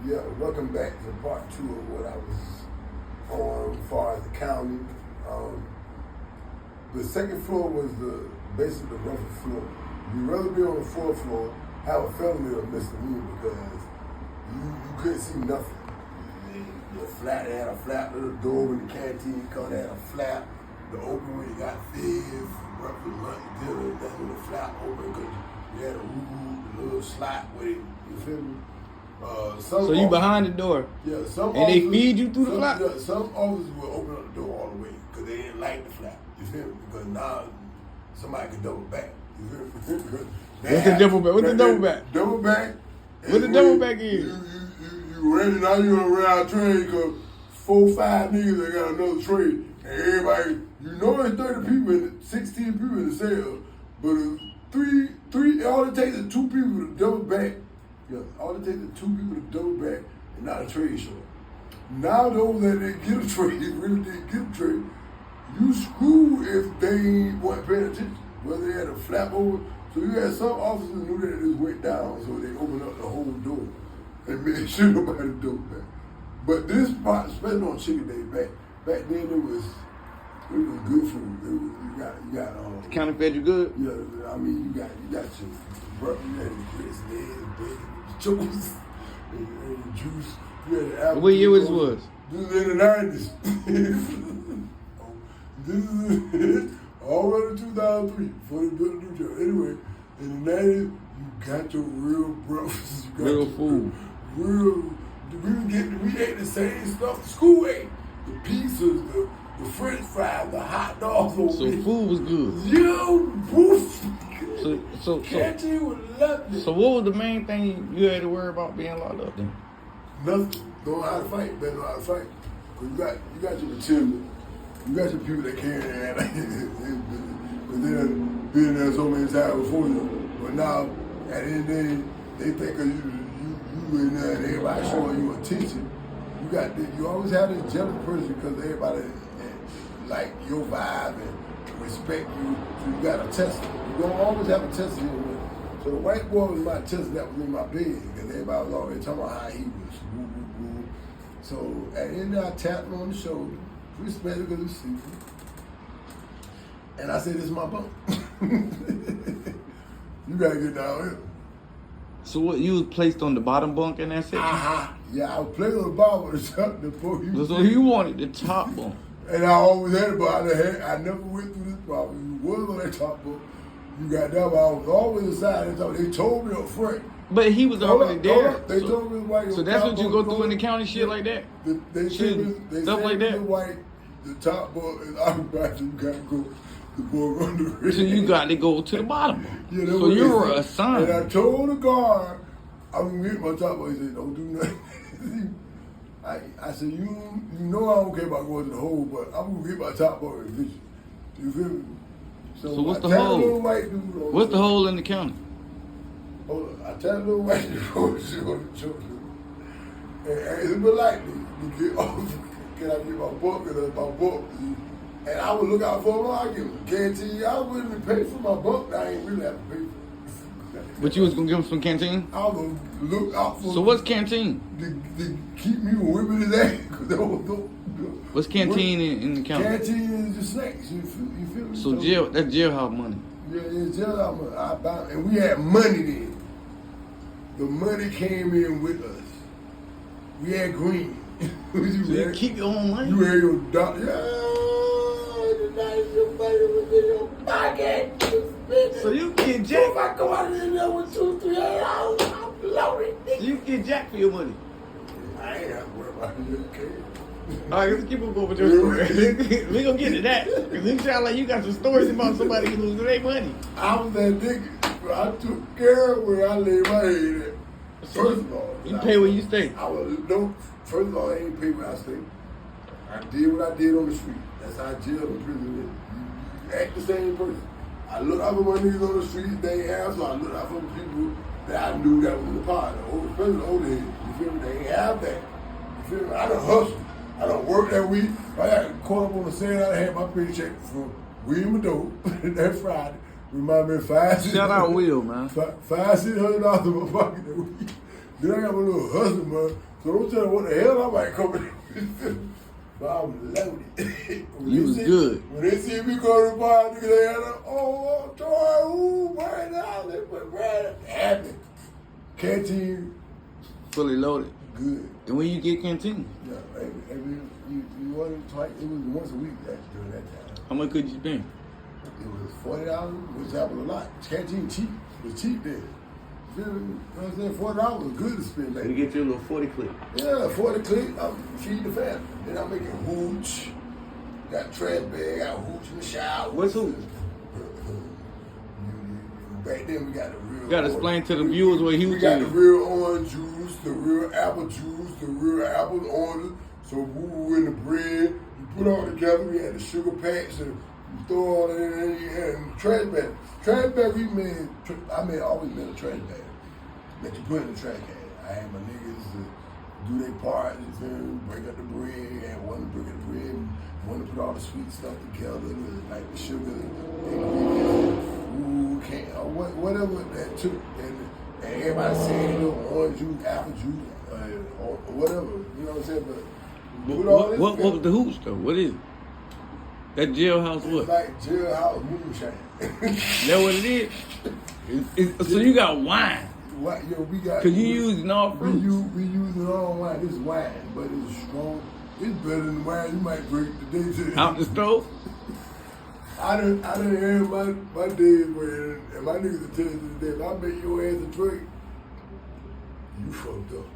Yeah, welcome back to part 2 of what I was on as far as the county. The second floor was basically the roughest floor. You'd rather be on the 4th floor, have a felony or misdemeanor because you couldn't see nothing. They had a flap, little door when the canteen come, they had a flap. The open when you got fizz, roughly lunch, dinner, that's when the flap open because you had a roof, a little slot with it, you feel me? So you behind the door? Yeah, some and officers, they feed you through the flap? Yeah, some officers will open up the door all the way because they didn't like the flap, you feel me? Because now somebody can double back, you feel me? What's the double back? What's the double back? Double back. What the double back is? You ready now? You gonna run out train because 4, 5 niggas that got another trade, and everybody, you know, it's 30 people, 16 people in the cell, but three. All it takes is 2 people to double back. Yeah, all it takes is 2 people to double back, and not a trade show. Now those that didn't get a trade, really didn't get a trade, you screw if they weren't paying attention. Whether they had a flap over. So you had some officers who knew that this went down, so they opened up the whole door and made sure nobody double back. But this spot, especially on Chicken Day, back then it was good food. You got County fed you good? Yeah, I mean you got your breakfast, you had the grits, eggs, bacon, juice, and juice. You had the apple. What year this was? This is in the 90s. This is already 2003 before they built the new job. Anyway, in the 90s, you got your real breakfast. You got real food. We ate the same stuff the school ate. The pizzas, the french fries, the hot dogs. So food was good. Yo, boof. Canteen was lovely. So what was the main thing you had to worry about being locked up then? Nothing. Don't know how to fight. Better know how to fight. Cause you got your material. You got your people that carry that. But then been there so many times before you. But now, at the end of the day, they think of you in there and everybody showing you attention. You always have this jealous person because everybody like your vibe and respect you. So you got a tester. You don't always have a tester in your way. So the white boy was my tester that was in my bed because everybody was always talking about how he was. Woo, woo, woo. So at the end, I tapped him on the shoulder. Respected because he's sleeping. And I said, this is my bunk. You gotta get down here. So what, you was placed on the bottom bunk in that section? Yeah, I was placed on the bottom of the top. So you wanted the top bunk. And I always had it, but I never went through this problem. You was on that top bunk. You got that, but I was always inside that top. They told me up front. But he was already there. They told me white. So that's what you go through in the county shit like that? They said stuff like that? White, the top bunk is occupied, so you got to go. The boy on the red. So you got to go to the bottom. Yeah, so you were assigned. And I told the guard, I'm going to get my top bunk. He said, don't do nothing. I said, you know I don't care about going to the hole, but I'm going to get my top bunk and vision. You feel me? So what's the hole? What's the hole in the county? Hold on. I tell the little white dude on the choke. And it's been like me. You get off. Can I get my book? And that's my book. And I would look out for him. I give him a canteen. I wouldn't pay for my bunk. I ain't really have to pay for it. But you was going to give him some canteen? I was going to look out for So what's canteen? To keep me from whipping his ass. What's canteen in the county? Canteen is just snacks. You feel me? So that's jailhouse money. Yeah, it's jailhouse money. And we had money then. The money came in with us. We had green. You keep your own money? You had your doctor. Your money was in your pocket. So you get jacked. If I go out in there with 2, 3 hours, I'm loaded. You get jacked for your money. I ain't have to worry about it. All right, let's keep on going with your story. We gonna get to that because it sound like you got some stories about somebody who losing their money. I was that nigga, but I took care of where I laid my head at. First of all, you pay where you stay. First of all, I ain't pay where I stay. I did what I did on the street. That's how jail and prison is. You act the same person. I looked out for my niggas on the street, they ain't have, so I looked out for the people that I knew that was in the pod, especially the older heads. You feel me? They ain't have that. You feel me? I done hustled. I done worked that week. I got caught up on the sand. I had my paycheck from Wilmington that Friday. Remind me of $500. Shout out Will, man. $500-$600 in my pocket that week. Then I got my little hustle, man. So don't tell me what the hell I might come in. But I'm loaded. You was good. When they see me go to the bar, nigga, they had a, Tori, ooh, burn out. They put bread happy. Canteen. Fully loaded. Good. And when you get canteen? Yeah, you order twice. It was once a week during that time. How much could you spend? It was $40, which happened a lot. Canteen cheap. It was cheap then. You know what I'm saying? $40 was good to spend back. You get your little 40 clip. Yeah, 40 clip. I'm feeding the family. Then I'm making hooch. Got trash bag. Got hooch in the shower. What's hooch? Back then we got the real. You gotta explain to the viewers what hooch is. We got the real orange juice, the real apple juice, the real apple oranges. So we in the bread. You put all together. We had the sugar packs and you throw all that in there and trash bag. Trash bag we made. Always made a trash bag that you put in the trash can. I had my niggas do their part, break up the bread, and one to break up the bread, one to put all the sweet stuff together, like the sugar, food, can, whatever that took. And everybody saying, orange juice, apple juice, or whatever, you know what I'm saying? But what was the hooch though? What is it? That jailhouse what? It's like jailhouse moonshine. That what it is? So you got wine. What, we got. Cause you using all fruits. We using all wine. This wine, but it's strong. It's better than wine. You might break the day to Out the stove? I done had my days where, and my niggas will tell you today, if I make your ass a drink, you fucked up.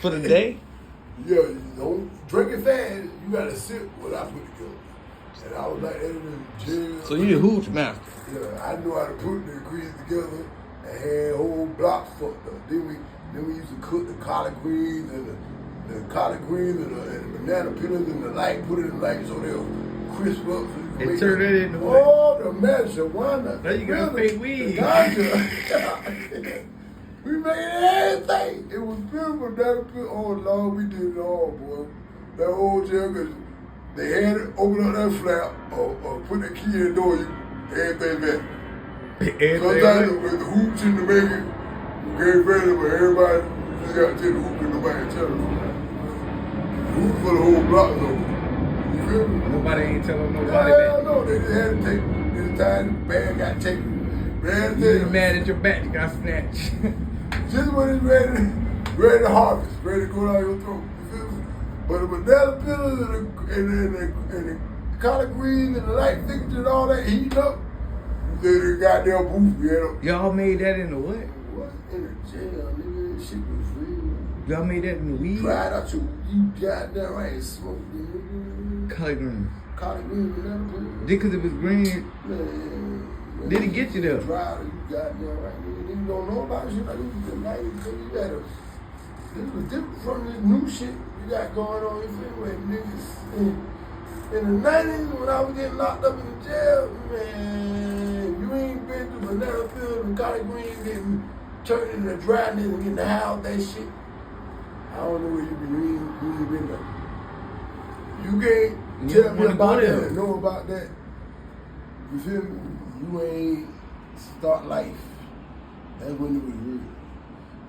For the day? Yeah, you don't drink it fast. You gotta sip what I put together. And I was like that in jail. So you a hooch master? Yeah, I knew how to put the ingredients together and had whole blocks fucked up. Then we used to cook the collard greens and the collard greens and the banana peelings and the light, put it in the light so they'll crisp up. So they turn that into what? Oh, the marijuana. Now you got fake weed. Gotcha. We made everything. It was beautiful. Oh, Lord, we did it all, boy. That whole jail, because they had to open up that flap or put the key in the door, everything back. Sometimes with the hoops in the making, we gave ready, but everybody just got to take the hoop and nobody tell us. The hoop for the whole block, though. You feel me? Nobody ain't telling nobody that. No, they just had to take this time, the bag got taken. Bad you mad at your back, you got snatched. Just when it's ready to harvest, ready to go down your throat. You feel me? But the banana peelers and the collard greens and the light fixtures and all that heating up, the goddamn booth, you know. Y'all made that in the what? What? In the jail, nigga. Shit was free. Y'all made that in the weed? Dried out you goddamn right, smoked it, nigga. Collard greens. Collard greens, banana peelers. Because it was green. Man. Did it get you there? Dried, you goddamn right, nigga. Niggas don't know about shit like this. This was different from this new shit you got going on. You feel me? Niggas in the 90s when I was getting locked up in the jail, man, you ain't been to banana field and collard greens getting turned into dryness and getting the house, that shit. I don't know where you ain't been there. You can't tell me about that and know about that. You feel me? You ain't start life. That's when it was real.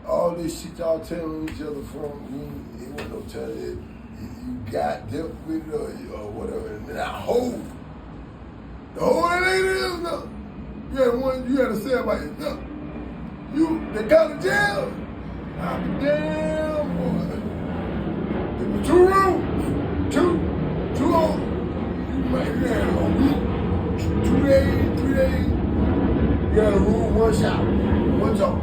All this shit y'all telling each other from, it wasn't no telling it. You got dealt with it or whatever. And then I hold. The whole it ain't is nothing. You had to say about yourself. They got to jail. I'm damn boy. There were 2 rooms. Two on. You might have a week, 2 days, 3 days. You got a room, 1 shower, 1 talk.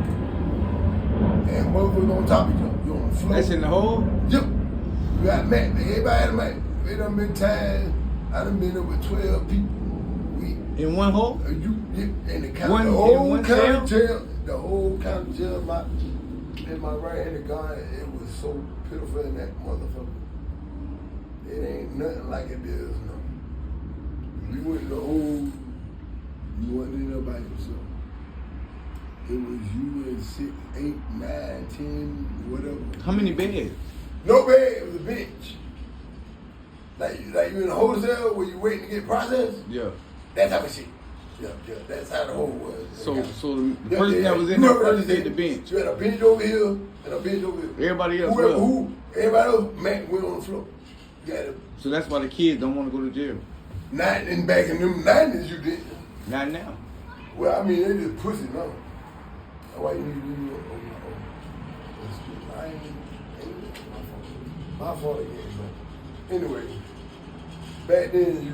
And motherfuckers on top of each other. You on the floor. That's in the hole? Yep. You got mat. Everybody had a mat. They done been times. I done been there with 12 people. In one hole? In the county. One, the whole one county jail. The whole county jail. In my right-handed gun, it was so pitiful in that motherfucker. It ain't nothing like it is now. You went the whole, you wasn't in there by yourself. It was you and 6, 8, 9, 10, whatever. How many beds? No bed, it was a bench. Like you in a hotel where you waiting to get processed? Yeah. That type of shit. Yeah. That's how the hole was. So the person that was in there first did the bench. You had a bench over here and a bench over here. Everybody else everybody else went on the floor. So that's why the kids don't want to go to jail. Back in them 90s, you didn't. Not now. Well, I mean, they just pussy now. That's why you need to do my fault again, but anyway, back then you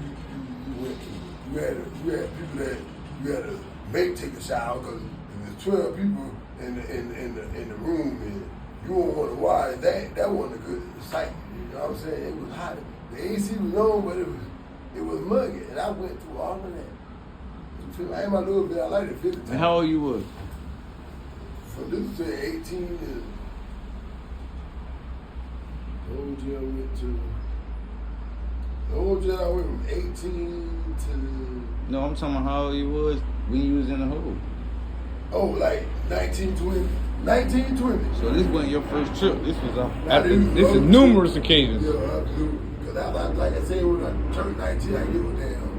went to, you had people that you had to make take a shower because there's 12 people in the room and you don't want to watch that wasn't a good sight. You know what I'm saying? It was hot. The AC was on, but it was muggy, and I went through all of that. I ain't my little bit. I like it 50 times. And how old you was? So this was 18 and the old jail I went from 18 to... No, I'm talking about how old you was when you was in the hole. Oh, like 1920. 1920. So this wasn't your first trip. This was this is numerous occasions. Yeah, absolutely. Because like I said, when I turned 19, I give a damn.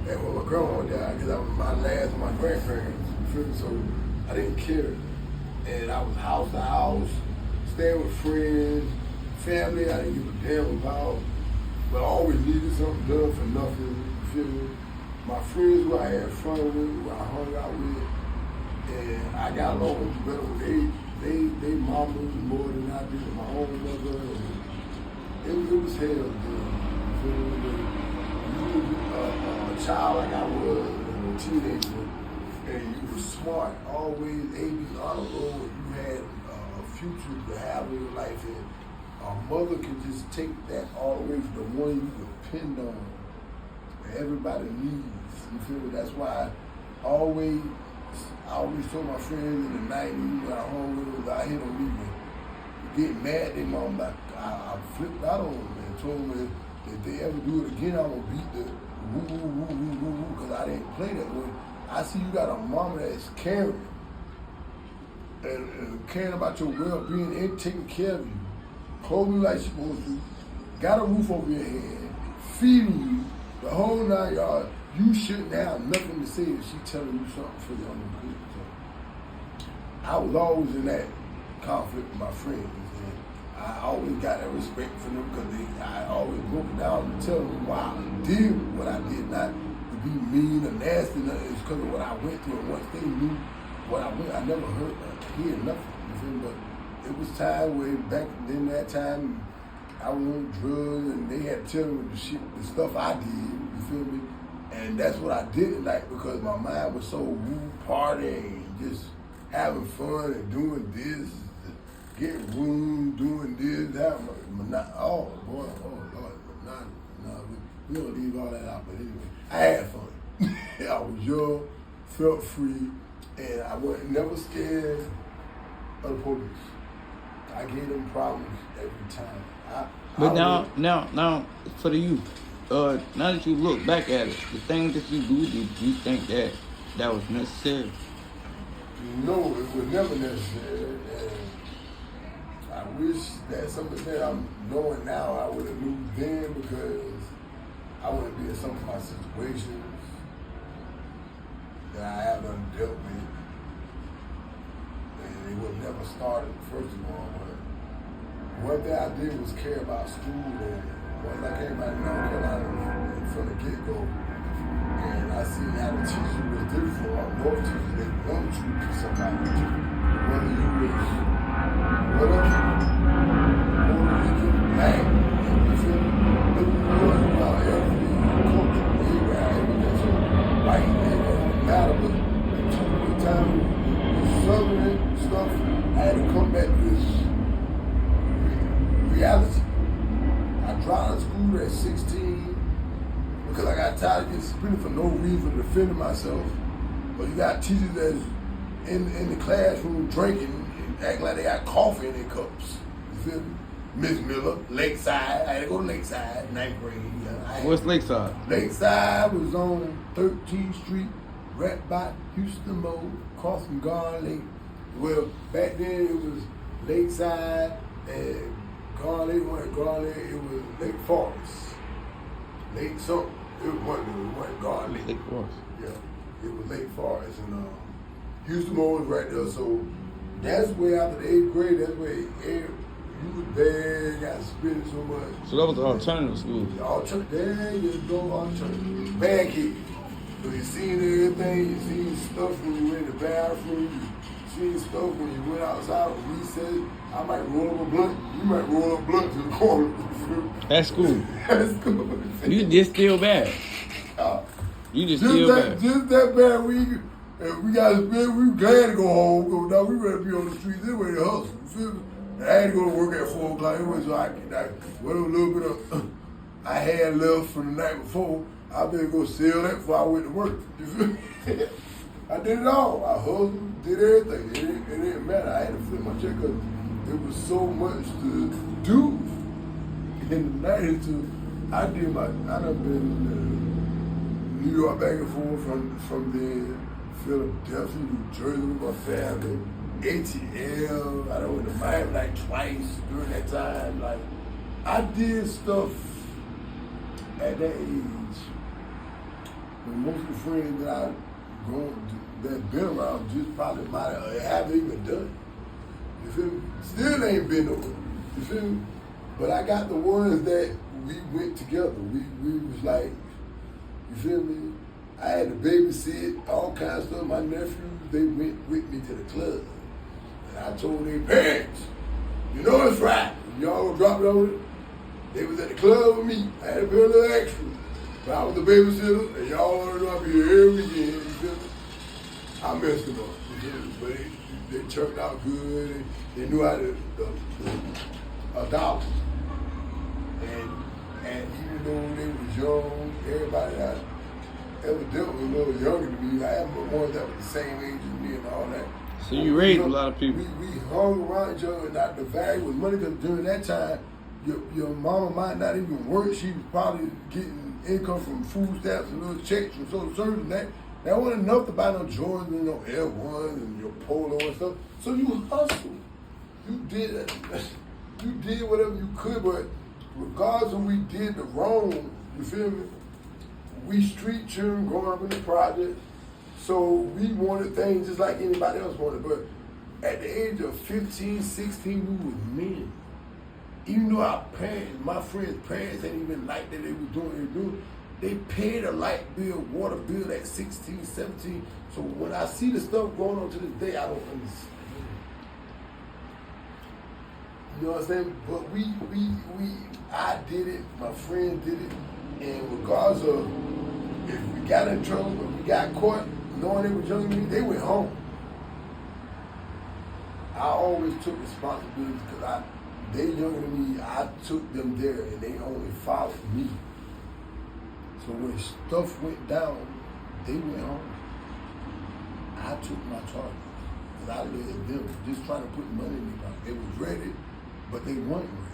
And when my grandma died, because I was my last of my grandparents, so I didn't care. And I was house to house, staying with friends, family I didn't give a damn about, but I always needed something done for nothing, you feel me? My friends who I had fun with, who I hung out with, and I got along better with they mamas more than I did with my own mother. And it was hell, dude. You feel me? You was a child like I was, and a teenager, and you were smart, always A's honor roll, you had a future to have in your life, and a mother can just take that all the way to the one you depend on, that everybody needs. You feel me? That's why I always told my friends in the 90s when I hung with them, I hit on me, get mad, they mom, like, I flipped out on them and told them if they ever do it again, I'm gonna beat the woo, because I didn't play that way. I see you got a mama that's caring and caring about your well-being and taking care of you, clothing you like she's supposed to, got a roof over your head, feeding you, the whole 9 yards. You shouldn't have nothing to say if she's telling you something for your own good. So I was always in that conflict with my friends, and I always got that respect for them because I always broke it down and tell them why I did what I did, not to be mean or nasty. It's because of what I went through, and once they knew what I went, I never heard or hear nothing. You feel me? But it was time where back then that time I was on drugs, and they had to tell me the stuff I did. You feel me? And that's what I didn't like because my mind was so woo partying, just having fun and doing this, getting room, doing this, having Lord, we don't leave all that out, but anyway, I had fun. I was young, felt free, and I was never scared of the police. I gave them problems every time. But now, for the youth, now that you look back at it, the things that you do, did you think that was necessary? No, it was never necessary. And I wish that something that I'm knowing now I would have knew then because I wouldn't be in some of my situations that I have done dealt with. And it would have never started, first of all. But one thing I did was care about school. And once I came out of North Carolina from the get-go, and I seen how the teacher was different from our North teachers. They want you to be somebody. Whether you was whatever, black, you feel me? It was about every culture, everything, white, it didn't matter. But the time the Southern stuff, I had to come back to this reality. I dropped out of school at 16 because I got tired of getting suspended for no reason, defending myself. But you got teachers that's in the classroom drinking and acting like they got coffee in their cups. You feel me? Miss Miller, Lakeside. I had to go to Lakeside, 9th grade. What's Lakeside? Lakeside was on 13th Street, right by Houston Mall, across from Garland Lake. Well, back then it was Lakeside and Garland Lake, it was Lake Forest. Lake something. It wasn't Garland Lake. Lake Forest. Yeah, it was Lake Forest, and Houston was right there. So that's where after the 8th grade, that's where you was bad, got spent so much. So that was the alternative school. There you go, alternative. Bad kid. So you seen everything, you seen stuff when you went in the bathroom, you seen stuff when you went outside on recess. I might roll up a blunt, you might roll up a blunt to the corner. That's school. That's cool. You just still bad. You just still bad. Just that bad. We got to spend, we glad to go home, because now we ready to be on the streets anyway to hustle. You feel me? And I had to go to work at 4 o'clock anyway, so whatever little bit of I had left from the night before, I better go sell that before I went to work. You feel me? I did it all. I hustled, did everything. It didn't matter. I had to flip my check because there was so much to do in the 90s. I done been New York back and forth from there, Philadelphia, New Jersey with my family, ATL. I done went to Miami like twice during that time. Like, I did stuff at that age. But most of the friends that been around just probably might haven't even done it. You feel me? Still ain't been over. You feel me? But I got the ones that we went together. We was like, you feel me? I had to babysit, all kinds of stuff. My nephews, they went with me to the club. And I told their parents, you know it's right. Y'all gonna drop it over there? They was at the club with me. I had to pay a little extra. But I was the babysitter, and y'all wanna know I be here every weekend, you feel me? I messed them up, you feel me? But they turned out good. They knew how to adopt. And even though they was young, everybody that ever dealt with a little younger than me, I had ones that were the same age as me and all that. So you raised a lot of people. We hung around each other, and not the value was money, because during that time, your mama might not even work. She was probably getting income from food stamps and little checks from social service, and that wasn't enough to buy no Jordans and no Air Ones and your Polo and stuff. So you hustled. You did whatever you could, but regardless of we did the wrong, you feel me? We street children growing up in the project, so we wanted things just like anybody else wanted. But at the age of 15, 16, we were men. Even though our parents, my friends' parents ain't even like that they were doing, they paid a light bill, water bill at 16, 17. So when I see the stuff going on to this day, I don't understand. You know what I'm saying? But I did it, my friend did it, and regardless of if we got in trouble, if we got caught, knowing they were younger than me, they went home. I always took responsibility because they younger than me, I took them there and they only followed me. So when stuff went down, they went home. I took my charges because I led them, just trying to put money in their pocket. They was ready, but they weren't ready.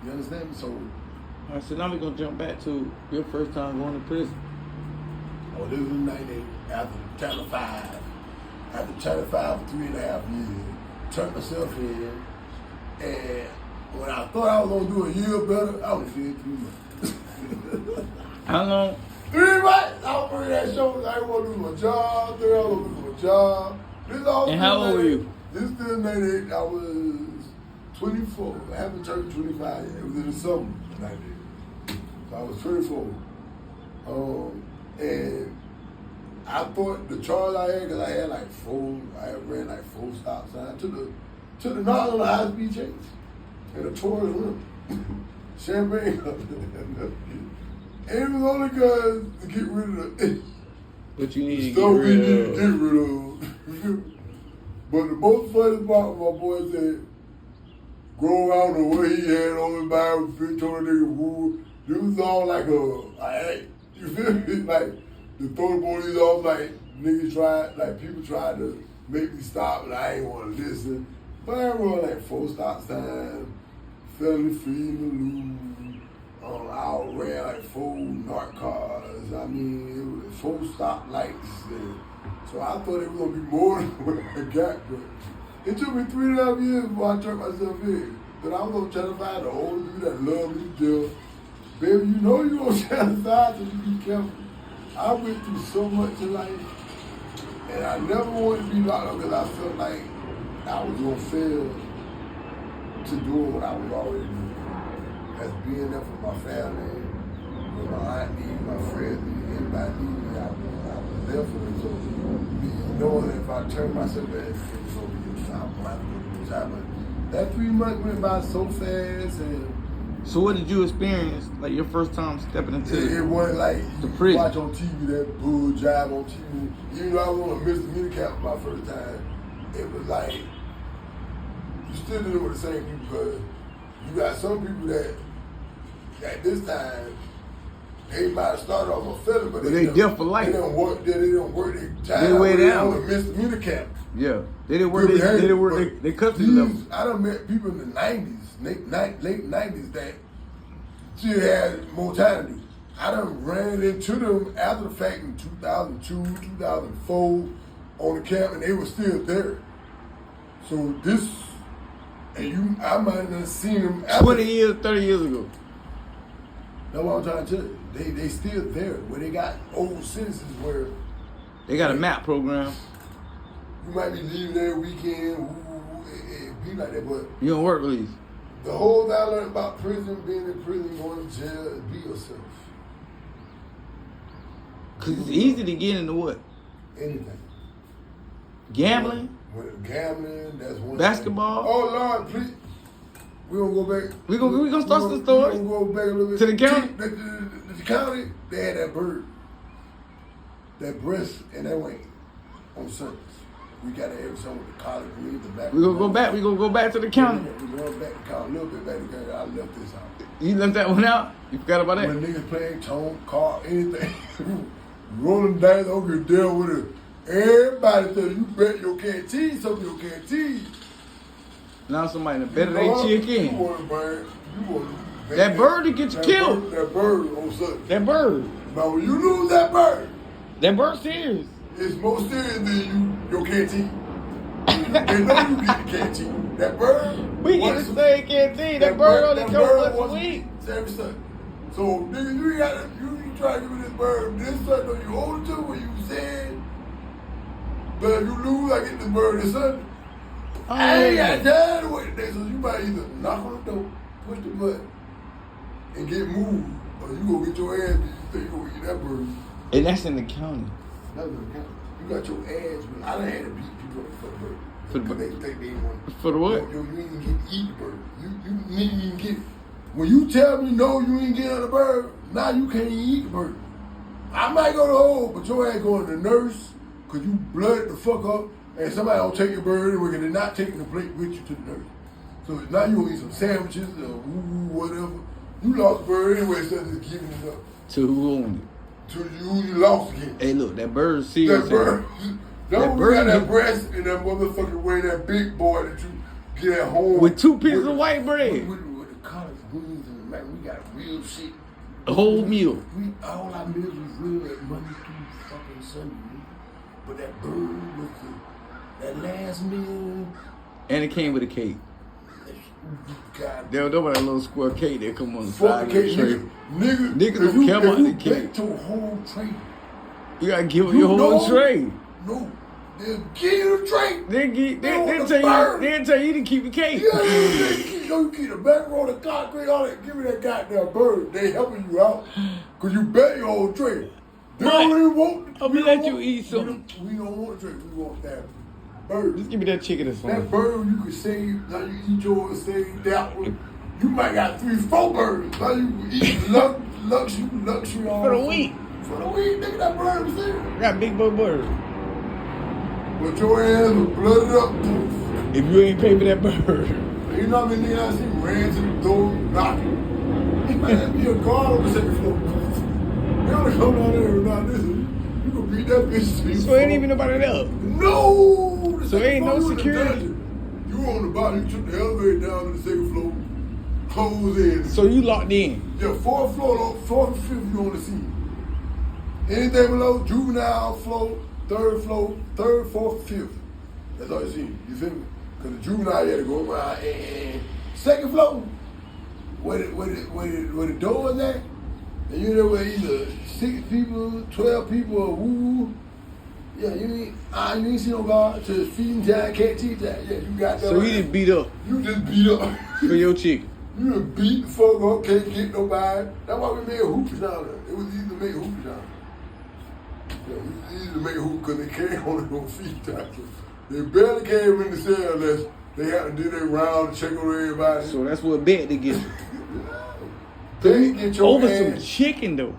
You understand me? So, all right, so now we're going to jump back to your first time going to prison. Oh, this was in 98, after Channel 5. After Channel 5 for 3.5 years. Turned myself in, and when I thought I was going to do a year better, I only did 3 months. How long? 3 months! I was working that show, I didn't want to do my job, I was going to do my job. This all and how old were you? This is still 98, I was 24. I haven't turned 25 yet. It was in the summer, 98. So I was 24. And I thought the charge I had, because I had ran like 4 stop signs, took the knot on the high-speed chase. And the Tori rim. Champagne. And it was only because to get rid of the But you need to stuff we need get to get rid of. But the most funny part, my boy said, go around the way he had on his Bible, told the nigga who, it was all like hey, you feel me? Like, the throw the police off, like, people tried to make me stop, and I ain't want to listen. But I run like 4 stop signs, felony free in the loop. I ran like 4 narc cars. I mean, it was 4 stop lights. And so I thought it was going to be more than what I got, but it took me 3.5 years before I turned myself in. But I was on Channel 5, the older dude that loved me to deal. Baby, you know you on Channel 5, so you be careful. I went through so much in life, and I never wanted to be locked up because I felt like I was gonna fail to doing what I was already doing. As being there for my family, when my aunt needed, my friends needed, anybody needed me, I was there for them. So me knowing that if I turned myself back, it was gonna be a time. But that 3 months went by so fast, and So what did you experience, like your first time stepping into it wasn't like the you prison? watch on TV that bull jive on TV. Even though I was on a misdemeanor cap my first time, it was like you still dealing with the same people because you got some people that at this time they might have started off a felon, but they deaf for life. They don't work. They don't work their time. They way down. On a misdemeanor cap. Yeah, they didn't work. They didn't work their custody level. I done met people in the '90s, late '90s that still had more time to do. I done ran into them after the fact in 2002, 2004 on the camp, and they were still there. So this, and I might have seen them after. 20 years, 30 years ago. That's what I'm trying to tell you. They still there, where they got old citizens where They got a map program. you might be leaving every weekend, it be like that, but You don't work release. the whole thing I learned about prison, being in prison, going to jail, is be yourself. Cause it's easy to get into what? Anything. Gambling, With gambling, that's one basketball. thing. Oh Lord, please. We gonna go back. We gonna start some stories. We gonna go back a little bit. To the county? The county, they had that bird, that breast, and that wing on Sundays. We got to have some with the collard greens, the back. We gonna go back. We gonna go back to the county. We going back to county, a little bit back to county. I left this out. You left that one out. You forgot about that. When niggas playing tone, car, anything, rolling dice, don't get deal with it. Everybody tell you bet your canteen, something your canteen. Now somebody better than chicken. You want a bird. You want That bird to get you killed. That bird on Sunday. That bird. Now when you lose that bird, That bird serious. it's more serious than your canteen. They know you get the canteen. That bird. We get the same canteen. That bird only comes once a week. Every Sunday. So nigga, you try to give me this bird this Sunday, or you hold it to when you said, but if you lose, I get this bird this Sunday. Oh, I ain't got time to wait today, so you might either knock on the door, push the button, and get moved, or you gonna get your ass beat. You think you gonna get that bird. And that's in the county. That's in the county. You got your ass beat. I done had to beat people up for the bird. For the bird. They think they want. For the what? You ain't even get to eat the bird. You didn't even get it. When you tell me no, you ain't getting the bird, now you can't even eat the bird. I might go to the hole, but your ass going to the nurse, cause you blooded the fuck up, and somebody don't take your bird anyway, because they're not taking the plate with you to the nurse. So now you gonna eat some sandwiches or whatever. You lost the bird anyway, instead of just giving it up. To who owned it? To you lost again. Hey, look, that bird's serious. That bird. That We bird got that get- breast and that motherfucking way, that big boy that you get at home. With 2 pieces of white bread. With the collard greens and the man, we got real shit. A whole meal. All our meals was real at Monday through fucking Sunday. But that bird was that last meal. And it came with a cake. God, They don't know about that little square cake that come on the fuck side the of the cake, tray. nigga. Niggas If don't care about the you cake. bake your whole tray. You gotta give them your whole tray. No, they'll give you the tray. They'll tell you to keep the cake. Yeah, you keep the macaroni, the concrete, all that. Give me that goddamn bird. They helping you out because you bet your whole tray. They don't even want. I'm gonna let you eat something. We don't want a tray. We want that bird. Just give me that chicken that's That fine. bird you could save. Now you eat yours, save that one. You might got 3, 4 birds. Now you can eat luxury all For the week. For the week, nigga, that bird was there. Got big boy bird. But your ass was blooded up. If you ain't pay for that bird. You know how many niggas I see ran to the door, knocking. Man, be a guard on the second floor. They only come down there and not this. You can beat that bitch to you. So ain't even nobody there. No! The So second ain't no floor, you in the security? dungeon. You were on the bottom, you took the elevator down to the second floor, closed in. So you locked in. Yeah, fourth floor, fourth, fifth, you on the scene. Anything below, juvenile floor, third floor, third, fourth, fifth. That's all you see. You feel me? Because the juvenile had to go around and second floor, where the door is at, And you know what? Either 6 people, 12 people, or woo. Yeah, you ain't see no guard to feeding time, can't teach that. Yeah, you got that. So you just beat up You just beat up. for your chick. You just beat the fuck up, can't get nobody. That's why we made hoops down there. It was easy to make hoops down there. Yeah, it was easy to make hoops because they can't hold it on feed time. They barely came in the cell unless they had to do their round to check on everybody. So that's what bet they get. They get your Over ass. some chicken though.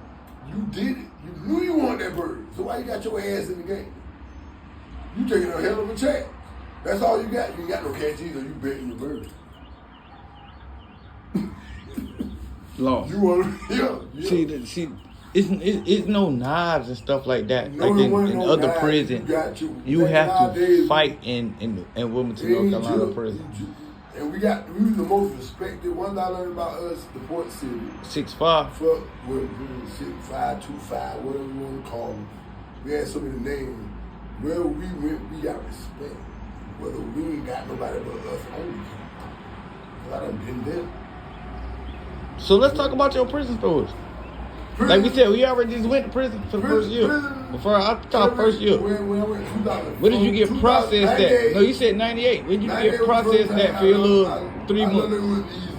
You did it. You knew you wanted that bird. So why you got your ass in the game? You taking a hell of a check. That's all you got. You ain't got no catch either. You betting your bird. Lost. You want yeah. See, it's no knives and stuff like that. No, like there in no other knives. prisons, you have to fight in Wilmington, North Carolina prison. And we was the most respected. One thing I learned about us, the port city. 6'5". Fuck, we were 6'5", 2'5", whatever you want to call them. We had so many names. Wherever we went, we got respect. Whether we ain't got nobody but us only. Cause I done been there. So let's talk about your prison stories. Like we said, we already just went to prison for the first year. Before I thought first year. When I went 2000. Where did you get processed at? No, you said 98. Where did you get processed at for your little 3 months? I know it was easy.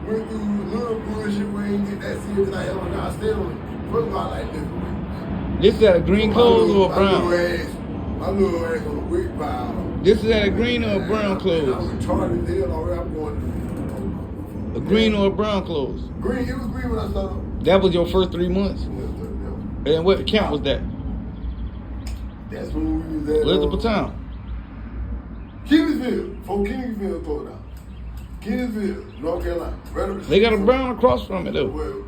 Went through a little bullshit where I ain't get that serious. I held on. I stayed on it. First of all, I like this. This is at a green clothes or a brown? My little ass on the weight pile. This is at a green or a brown I'm clothes? retarded as hell already. I'm going A green or a brown clothes? green. It was green when I started. That was your first 3 months? And what camp was that? That's when we was at. Where's the baton? Kenansville. From Kenansville, throw it out. Kenansville, North Carolina. Right up the They got a street brown across from it though. Well,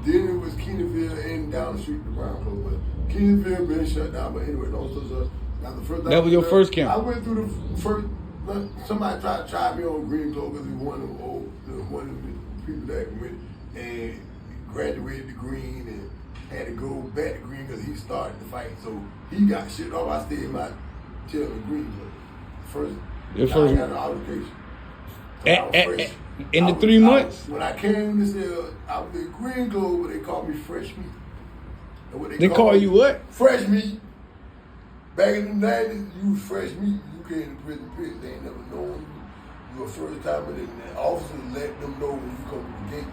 then it was Kenansville and down the street, the brown clothes. But Kenansville been shut down. But anyway, those now the first. That was your first camp? I went through the first. Somebody tried to try me on green clothes because he was one of the people that went and graduated to green and had to go back to green because he started the fight. So he got shit off. I stayed in my tail in green. First, Your first. I got an altercation. In the 3 months? When I came to cell, I was in green clothes, but they called me fresh meat. And what They call you what? Fresh meat. Back in the 90s, you was fresh meat. You came to prison period. They ain't never known you. You were first time, and the officers let them know when you come to the gate.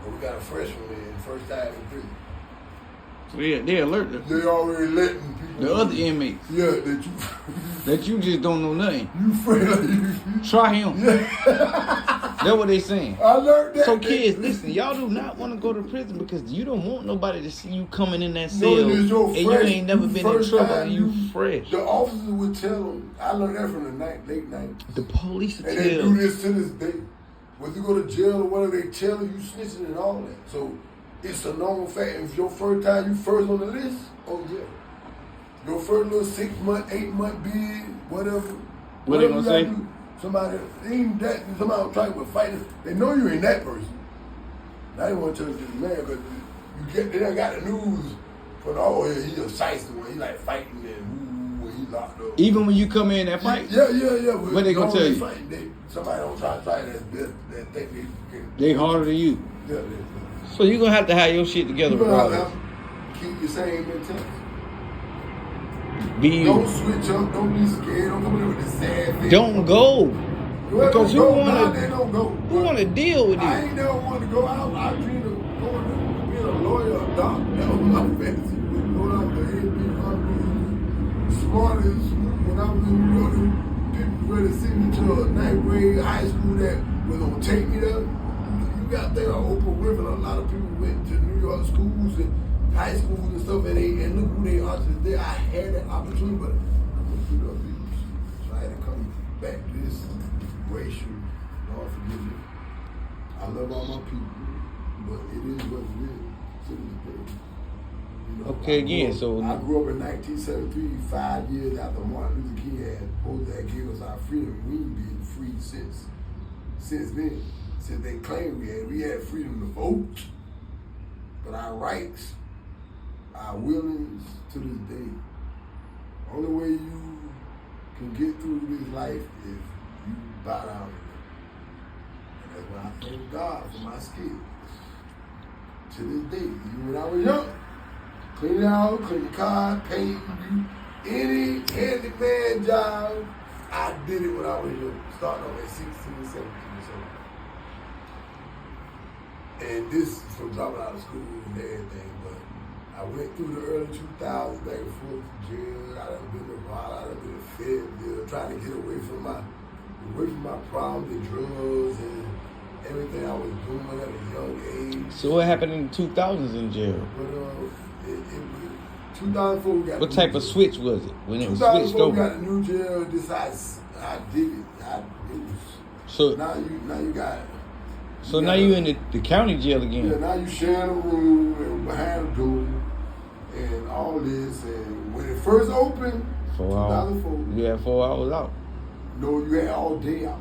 But we got a fresh one in, first time in prison. So yeah, they alert them. They already letting people The know. other inmates. Yeah, that you. That you just don't know nothing. You afraid of you. Try him. Yeah. That's what they saying. I learned that. So kids, listen, y'all do not want to go to prison because you don't want nobody to see you coming in that cell No, it's your and you fresh- ain't never been in first trouble time and you fresh. The officers would tell them. I learned that from the late 90s. The police will And they tell. do this to this day. Whether you go to jail or whatever, they tell you snitching and all that. So it's a normal fact. If your first time you first on the list, oh yeah. Your first little 6 month, 8 month bid, whatever. What they whatever gonna you say? gotta do, somebody ain't that. Somebody trying to fight it. They know you ain't that person. I didn't want to tell you this man because they done got the news for the he a shiesty one. He like fighting and when he locked up. Even when you come in that fight, Yeah. What they gonna tell you? Fighting, somebody don't try to fight that think they can. they harder than you. Yeah. So you gonna have to have your shit together, You gonna bro. have to keep your same mentality. Be Don't you. switch up. Don't be scared. Don't come in with the sad face. Don't go. Well, Because you don't go. wanna- Nah, they don't go. Who want to deal with I you? ain't never wanted to go out. I dreamed of going to being a lawyer, a doctor. That was my fantasy. Going out with the head, being smart as when I was in New York. People ready to send me to a 9th grade high school that was gonna take me there. You got there, Oprah Winfrey. A lot of people went to New York schools and high schools and stuff, and look who they are today. I had that opportunity, but I went through the abuse. So I had to come back to this racial. Lord forgive me. I love all my people, but it is what it is to this day. You know, Okay, again, I grew up in 1973, 5 years after Martin Luther King had gave us our freedom. We ain't been free since then. Since they claimed we had freedom to vote, but our rights, our willings to this day. Only way you can get through this life is you bow down. And that's why I thank God for my skills. To this day, even when I was young, clean the house, clean the car, paint, any handyman job, I did it when I was young. Starting off at 16, 17, so. And this from dropping out of school and everything, but I went through the early 2000s, back and forth to jail. I done been to Nevada, I done been to Fayetteville, trying to get away from my problems and drugs and everything I was doing at a young age. So what happened in the 2000s in jail? But it was 2004 we got. What type of switch was it when it was switched 2004 we over? got a new jail. This I did it. It was. So now you got. So now you in the county jail again. Yeah, now you sharing a room and behind a door and all this. And when it first opened, 4 hours. 2004. You had 4 hours out. No, you had all day out.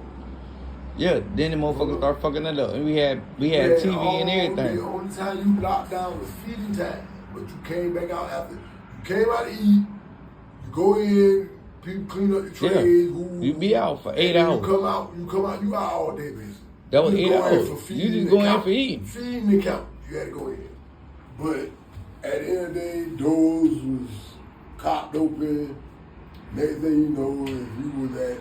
Yeah, then the motherfuckers start fucking it up. And we had TV and everything. The only time you locked down was feeding time. But you came back out after. You came out to eat. You go in, people clean up the trays. Yeah. You be out for 8 hours. You come out, you out all day, basically. That was you 8 hours. You just go in for eating. Feeding the count. You had to go in. But at the end of the day, doors was copped open. Next thing you know, if you were that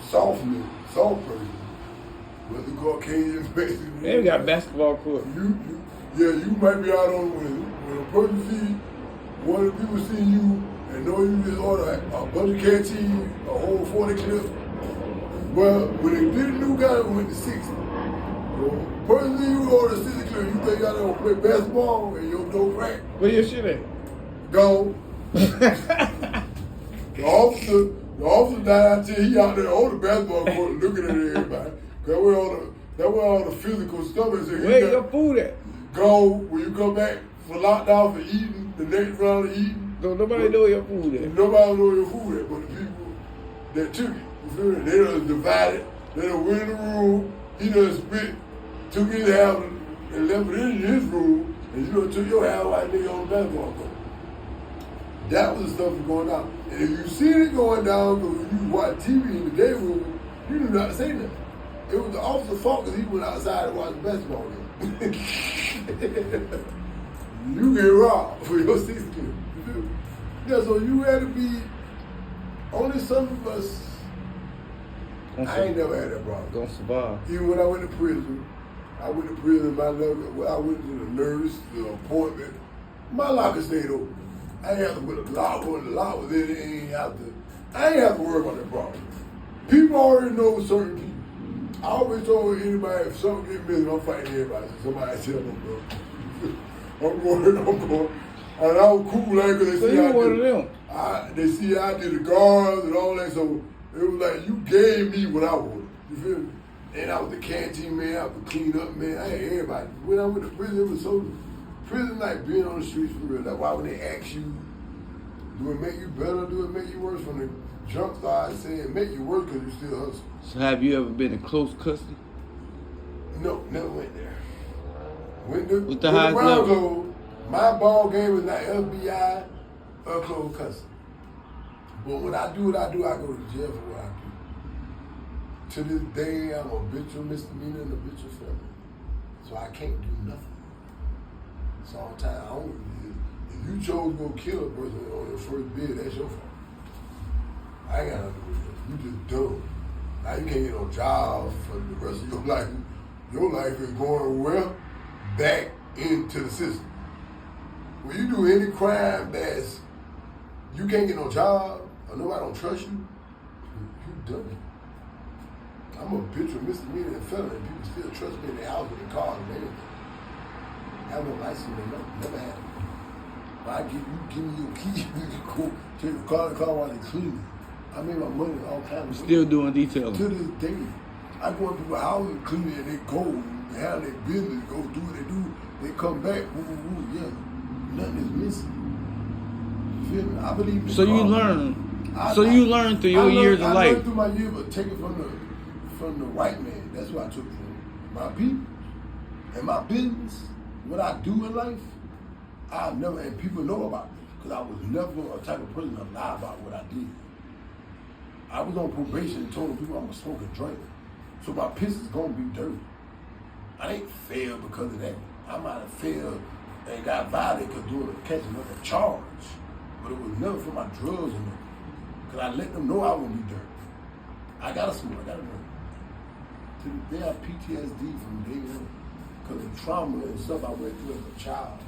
soft person, whether you go Cajun, basically. Yeah, we got a basketball court. You might be out on when a person see one of the people see you and know you just order a bunch of canteen, a whole 40 clip. Well, when they did the new guy, we went to 60. So, person see you order 60 clip, you think y'all gonna play basketball and your door crack. Where your shit at? Gone. The officer died out there, he out there on the basketball court looking at everybody. That way all the physical stuff is. Where your food at? Go when you come back for lockdown for eating, the next round of eating. So nobody know your food at. Nobody know your food at, but the people that took it. You feel me? They done divided, they done went in the room, he done split, took his half and left it in his room, and you done took your half like nigga on the basketball court. That was the stuff that's going down. And if you seen it going down, because when you watch TV in the day room, you do not say nothing. It was the officer's fault because he went outside and watched basketball game. You get robbed for your 60 kids. Yeah, so you had to be, only some of us, I ain't never had that problem. Gonna survive. Even when I went to prison, my level, I went to the nurse, the appointment, my locker stayed open. I ain't have to put a lock on, the lock was in it, I ain't have to worry about that problem. People already know certain people. I always told anybody, if something get missing, I'm fighting everybody. Somebody tell them, bro. I'm going. And I was cool, like, because So you one of them? They see I did the guards and all that, so it was like, you gave me what I wanted. You feel me? And I was the canteen man, I was the clean up man, I had everybody. When I went to prison, it was so, prison like being on the streets for real. That's why when they ask you, do it make you better, do it make you worse? From the jump started saying, make you worse because you still hustle. So have you ever been in close custody? No, never went there. With the highest level? My ball game was not FBI or closed custody. But when I do what I do, I go to jail for what I do. To this day, I'm a habitual misdemeanor and a habitual felon. So I can't do nothing. It's all the time. If you chose to go kill a person on your first bid, that's your fault. I ain't got nothing to do with it. You just dumb. Now you can't get no job for the rest of your life. Your life is going well back into the system. When you do any crime that's, you can't get no job, or nobody don't trust you, you dumb. I'm a habitual misdemeanor and felon, and people still trust me in their house with their cars and everything. I have no license or nothing, never had it. But give me your key, you can go take the car while they clean it. I made my money all kinds of Still doing detailing? To this day. I go into people's houses and clean it, and they go and have their business, go do what they do. They come back, yeah, nothing is missing. You feel me? I believe in So you learn. You learn through your years of life. I learned through my years, but take it from the white man. That's what I took from my people and my business. What I do in life, and people know about me because I was never a type of person to lie about what I did. I was on probation and told people I'm a smoker, drinker. So my piss is gonna be dirty. I ain't failed because of that. I might have failed and got violated because doing catching another charge. But it was never for my drugs in there. Because I let them know I wouldn't be dirty. I gotta smoke, I gotta drink. To the day I have PTSD from day one. Because of trauma and stuff I went through as a child.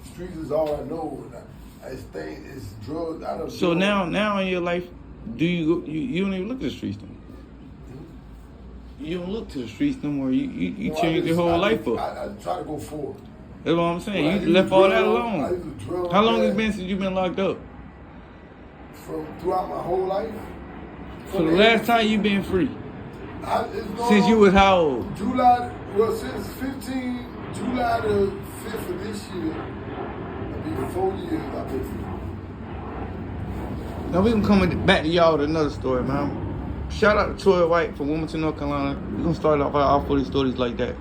Streets is all I know. And I think it's drugs. I don't So know. now in your life, do you don't even look at the streets no more? You don't look to the streets no more. You No, changed your whole life up. I try to go forward. That's what I'm saying. Well, I You used left to all that drug, I alone. used to drug How long my has it been dad since you've been locked up? from throughout my whole life. So the last time you been free? It's going Since you on was how old? July, well, since 15, July the 5th of this year, it'll be 4 years I've been free. Now we gonna come back to y'all with another story, man. Shout out to Tori White from Wilmington, North Carolina. We're gonna start off all 40 stories like that.